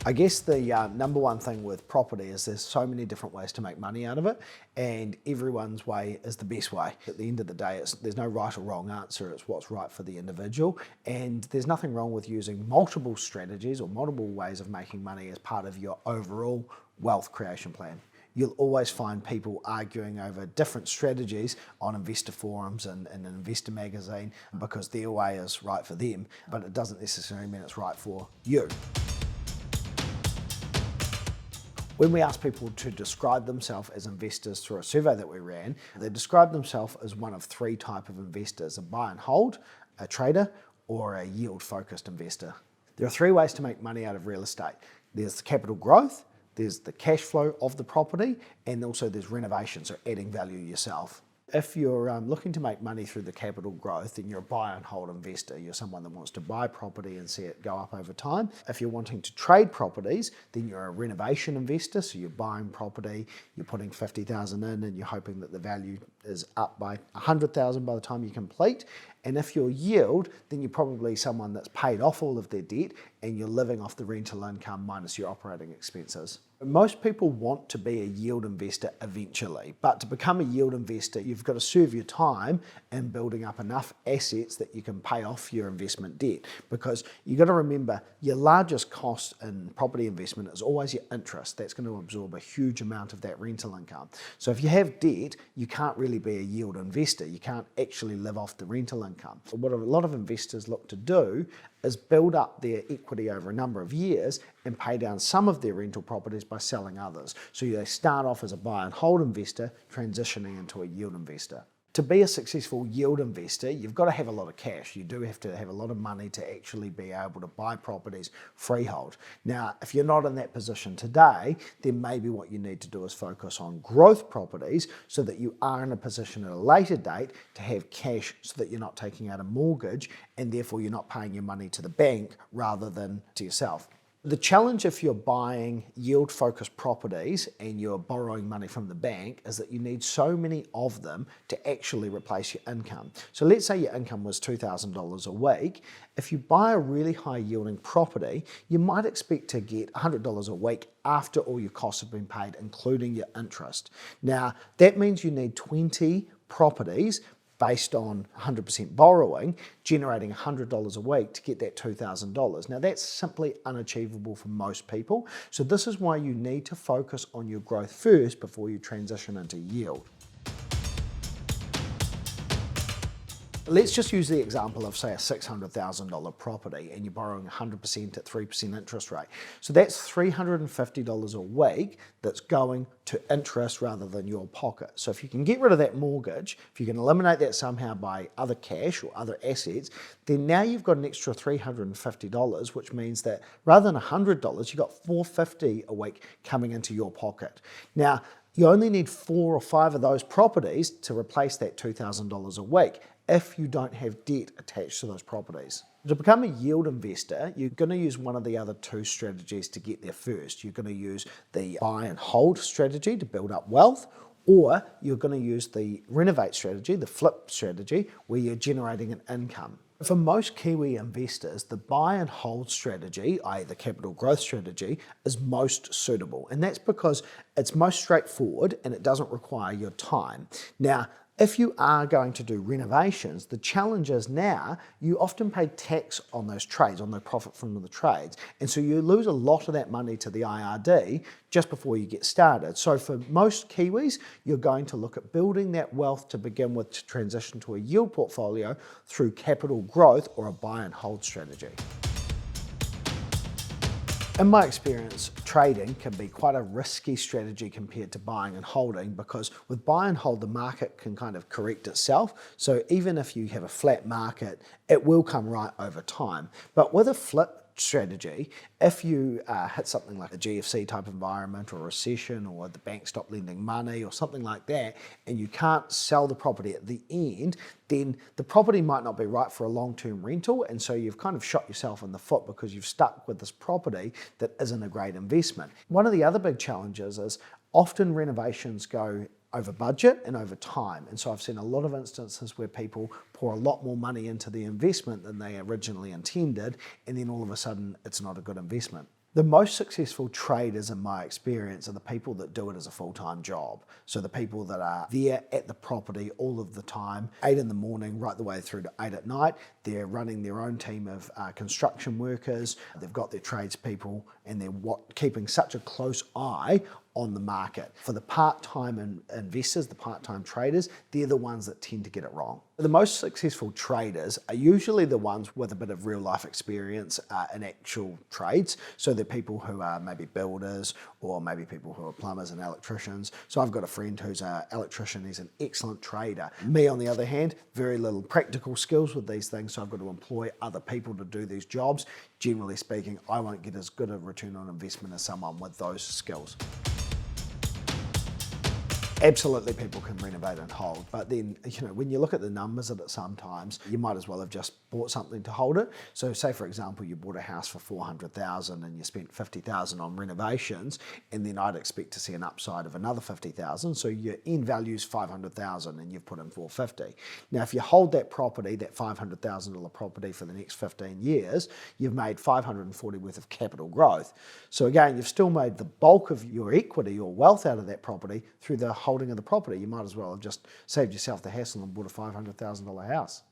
I guess the number one thing with property is there's so many different ways to make money out of it, and everyone's way is the best way. At the end of the day, there's no right or wrong answer, it's what's right for the individual, and there's nothing wrong with using multiple strategies or multiple ways of making money as part of your overall wealth creation plan. You'll always find people arguing over different strategies on investor forums and an investor magazine because their way is right for them, but it doesn't necessarily mean it's right for you. When we asked people to describe themselves as investors through a survey that we ran, they described themselves as one of three types of investors: a buy and hold, a trader, or a yield-focused investor. There are three ways to make money out of real estate. There's the capital growth, there's the cash flow of the property, and also there's renovation, so adding value yourself. If you're looking to make money through the capital growth, then you're a buy and hold investor. You're someone that wants to buy property and see it go up over time. If you're wanting to trade properties, then you're a renovation investor. So you're buying property, you're putting 50,000 in and you're hoping that the value is up by 100,000 by the time you complete. And if you're yield, then you're probably someone that's paid off all of their debt and you're living off the rental income minus your operating expenses. Most people want to be a yield investor eventually, but to become a yield investor, you've got to serve your time in building up enough assets that you can pay off your investment debt. Because you've got to remember, your largest cost in property investment is always your interest. That's going to absorb a huge amount of that rental income. So if you have debt, you can't really be a yield investor. You can't actually live off the rental income. So what a lot of investors look to do is build up their equity over a number of years and pay down some of their rental properties by selling others. So they start off as a buy and hold investor, transitioning into a yield investor. To be a successful yield investor, you've got to have a lot of cash. You do have to have a lot of money to actually be able to buy properties freehold. Now, if you're not in that position today, then maybe what you need to do is focus on growth properties so that you are in a position at a later date to have cash so that you're not taking out a mortgage and therefore you're not paying your money to the bank rather than to yourself. The challenge if you're buying yield-focused properties and you're borrowing money from the bank is that you need so many of them to actually replace your income. So let's say your income was $2,000 a week. If you buy a really high-yielding property, you might expect to get $100 a week after all your costs have been paid, including your interest. Now, that means you need 20 properties based on 100% borrowing, generating $100 a week to get that $2,000. Now that's simply unachievable for most people. So this is why you need to focus on your growth first before you transition into yield. Let's just use the example of, say, a $600,000 property and you're borrowing 100% at 3% interest rate. So that's $350 a week that's going to interest rather than your pocket. So if you can get rid of that mortgage, if you can eliminate that somehow by other cash or other assets, then now you've got an extra $350, which means that rather than $100, you've got $450 a week coming into your pocket. Now, you only need 4 or 5 of those properties to replace that $2,000 a week if you don't have debt attached to those properties. To become a yield investor, you're going to use one of the other two strategies to get there first. You're going to use the buy and hold strategy to build up wealth, or you're going to use the renovate strategy, the flip strategy, where you're generating an income. For most Kiwi investors, the buy and hold strategy, i.e. the capital growth strategy, is most suitable. And that's because it's most straightforward and it doesn't require your time. Now, if you are going to do renovations, the challenge is now you often pay tax on those trades, on the profit from the trades. And so you lose a lot of that money to the IRD just before you get started. So for most Kiwis, you're going to look at building that wealth to begin with to transition to a yield portfolio through capital growth or a buy and hold strategy. In my experience, trading can be quite a risky strategy compared to buying and holding, because with buy and hold, the market can kind of correct itself. So even if you have a flat market, it will come right over time. But with a flip strategy, if you hit something like a GFC type environment or a recession, or the bank stop lending money or something like that, and you can't sell the property at the end, then the property might not be right for a long-term rental, and so you've kind of shot yourself in the foot because you've stuck with this property that isn't a great investment. One of the other big challenges is often renovations go over budget and over time. And so I've seen a lot of instances where people pour a lot more money into the investment than they originally intended, and then all of a sudden it's not a good investment. The most successful traders, in my experience, are the people that do it as a full-time job. So the people that are there at the property all of the time, 8 in the morning right the way through to 8 at night. They're running their own team of construction workers. They've got their tradespeople, and they're keeping such a close eye on the market. For the part-time investors, the part-time traders, they're the ones that tend to get it wrong. The most successful traders are usually the ones with a bit of real life experience in actual trades. So they're people who are maybe builders, or maybe people who are plumbers and electricians. So I've got a friend who's an electrician, he's an excellent trader. Me, on the other hand, very little practical skills with these things, so I've got to employ other people to do these jobs. Generally speaking, I won't get as good a return on investment as someone with those skills. Absolutely, people can renovate and hold, but then, when you look at the numbers of it sometimes, you might as well have just bought something to hold it. So say, for example, you bought a house for 400,000 and you spent 50,000 on renovations, and then I'd expect to see an upside of another 50,000. So your end value is 500,000 and you've put in 450. Now, if you hold that property, that $500,000 property, for the next 15 years, you've made 540 worth of capital growth. So again, you've still made the bulk of your equity or wealth out of that property through the holding of the property. You might as well have just saved yourself the hassle and bought a $500,000 house.